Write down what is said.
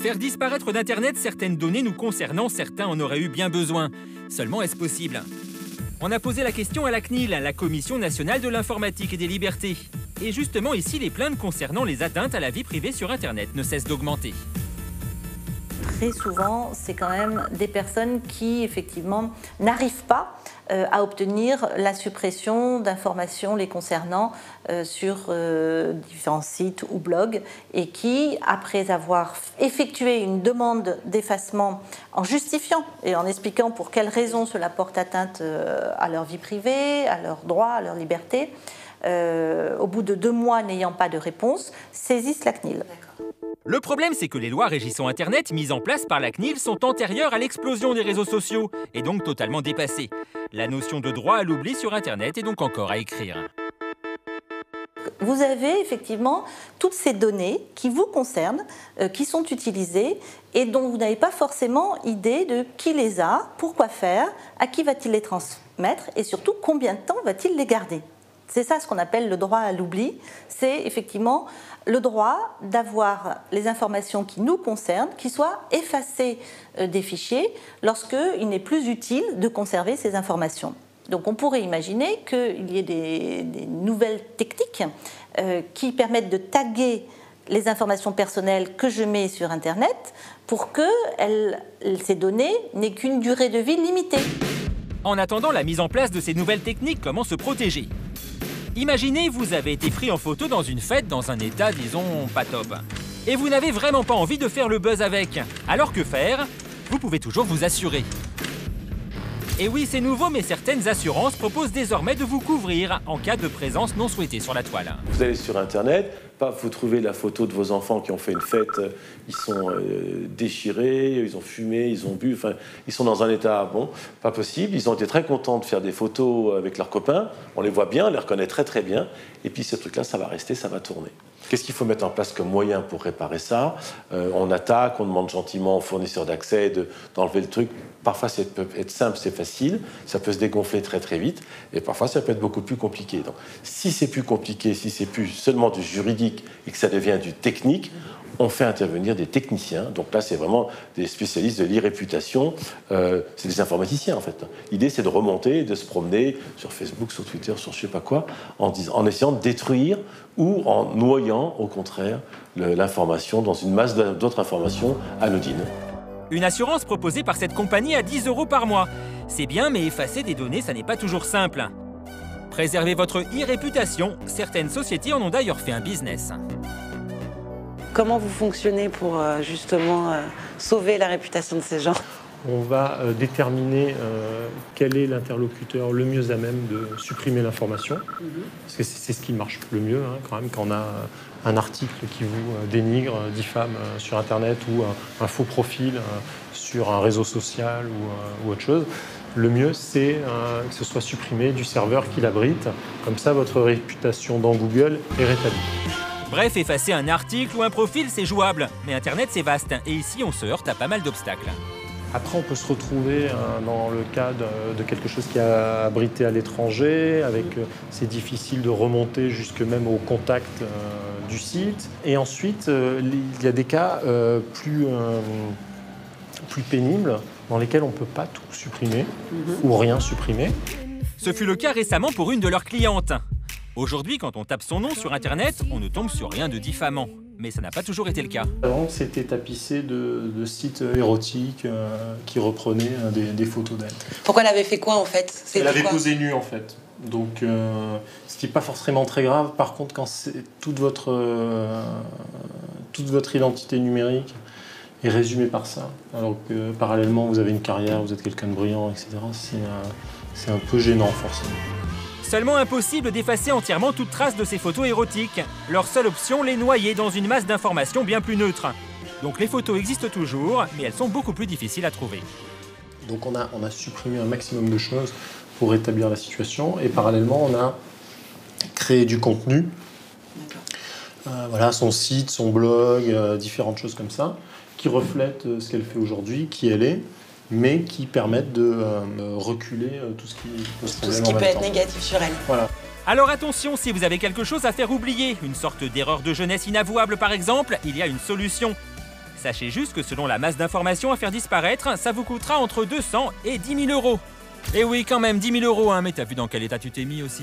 Faire disparaître d'Internet certaines données nous concernant, certains en auraient eu bien besoin. Seulement, est-ce possible? On a posé la question à la CNIL, la Commission nationale de l'informatique et des libertés. Et justement, ici, les plaintes concernant les atteintes à la vie privée sur Internet ne cessent d'augmenter. Très souvent, c'est quand même des personnes qui, effectivement, n'arrivent pas à obtenir la suppression d'informations les concernant sur différents sites ou blogs et qui, après avoir effectué une demande d'effacement en justifiant et en expliquant pour quelles raisons cela porte atteinte à leur vie privée, à leurs droits, à leur liberté, au bout de 2 mois n'ayant pas de réponse, saisissent la CNIL. Le problème, c'est que les lois régissant Internet mises en place par la CNIL sont antérieures à l'explosion des réseaux sociaux et donc totalement dépassées. La notion de droit à l'oubli sur Internet est donc encore à écrire. Vous avez effectivement toutes ces données qui vous concernent, qui sont utilisées et dont vous n'avez pas forcément idée de qui les a, pourquoi faire, à qui va-t-il les transmettre et surtout combien de temps va-t-il les garder. C'est ça ce qu'on appelle le droit à l'oubli, c'est effectivement le droit d'avoir les informations qui nous concernent, qui soient effacées des fichiers lorsqu'il n'est plus utile de conserver ces informations. Donc on pourrait imaginer qu'il y ait des nouvelles techniques qui permettent de taguer les informations personnelles que je mets sur Internet pour que ces données n'aient qu'une durée de vie limitée. En attendant la mise en place de ces nouvelles techniques, comment se protéger? Imaginez, vous avez été pris en photo dans une fête dans un état, disons, pas top. Et vous n'avez vraiment pas envie de faire le buzz avec. Alors que faire? Vous pouvez toujours vous assurer. Et oui, c'est nouveau, mais certaines assurances proposent désormais de vous couvrir en cas de présence non souhaitée sur la toile. Vous allez sur Internet, vous trouvez la photo de vos enfants qui ont fait une fête, ils sont déchirés, ils ont fumé, ils ont bu, enfin, ils sont dans un état, bon, pas possible. Ils ont été très contents de faire des photos avec leurs copains, on les voit bien, on les reconnaît très très bien, et puis ce truc-là, ça va rester, ça va tourner. Qu'est-ce qu'il faut mettre en place comme moyen pour réparer ça? On attaque, on demande gentiment au fournisseur d'accès d'enlever le truc. Parfois, ça peut être simple, c'est facile, ça peut se dégonfler très très vite, et parfois, ça peut être beaucoup plus compliqué. Donc, si c'est plus compliqué, si c'est plus seulement du juridique et que ça devient du technique, on fait intervenir des techniciens. Donc là, c'est vraiment des spécialistes de l'e-réputation. C'est des informaticiens, en fait. L'idée, c'est de remonter, de se promener sur Facebook, sur Twitter, sur je sais pas quoi, en essayant de détruire ou en noyant, au contraire, l'information dans une masse d'autres informations anodines. Une assurance proposée par cette compagnie à 10 € par mois. C'est bien, mais effacer des données, ça n'est pas toujours simple. Préservez votre e-réputation. Certaines sociétés en ont d'ailleurs fait un business. Comment vous fonctionnez pour justement sauver la réputation de ces gens? On va déterminer quel est l'interlocuteur le mieux à même de supprimer l'information. Parce que c'est ce qui marche le mieux, hein, quand même, quand on a un article qui vous dénigre, diffame sur Internet ou un faux profil sur un réseau social ou autre chose. Le mieux, c'est que ce soit supprimé du serveur qui l'abrite. Comme ça, votre réputation dans Google est rétablie. Bref, effacer un article ou un profil, c'est jouable. Mais Internet, c'est vaste. Et ici, on se heurte à pas mal d'obstacles. Après, on peut se retrouver dans le cas de quelque chose qui a abrité à l'étranger, avec c'est difficile de remonter jusque même au contact du site. Et ensuite, il y a des cas plus pénibles dans lesquels on ne peut pas tout supprimer ou rien supprimer. Ce fut le cas récemment pour une de leurs clientes. Aujourd'hui, quand on tape son nom sur Internet, on ne tombe sur rien de diffamant. Mais ça n'a pas toujours été le cas. Avant, c'était tapissé de sites érotiques qui reprenaient des photos d'elle. Pourquoi elle avait fait quoi en fait? Elle avait posé nue en fait. Donc, ce qui n'est pas forcément très grave. Par contre, quand c'est toute votre identité numérique est résumée par ça, alors que parallèlement vous avez une carrière, vous êtes quelqu'un de brillant, etc., c'est un peu gênant forcément. Seulement impossible d'effacer entièrement toute trace de ces photos érotiques. Leur seule option, les noyer dans une masse d'informations bien plus neutre. Donc les photos existent toujours, mais elles sont beaucoup plus difficiles à trouver. Donc on a supprimé un maximum de choses pour rétablir la situation, et parallèlement on a créé du contenu. Voilà, son site, son blog, différentes choses comme ça, qui reflètent ce qu'elle fait aujourd'hui, qui elle est, mais qui permettent de reculer tout ce qui peut être négatif sur elle. Voilà. Alors attention, si vous avez quelque chose à faire oublier, une sorte d'erreur de jeunesse inavouable par exemple, il y a une solution. Sachez juste que selon la masse d'informations à faire disparaître, ça vous coûtera entre 200 et 10 000 euros. Et oui, quand même, 10 000 euros, hein, mais t'as vu dans quel état tu t'es mis aussi?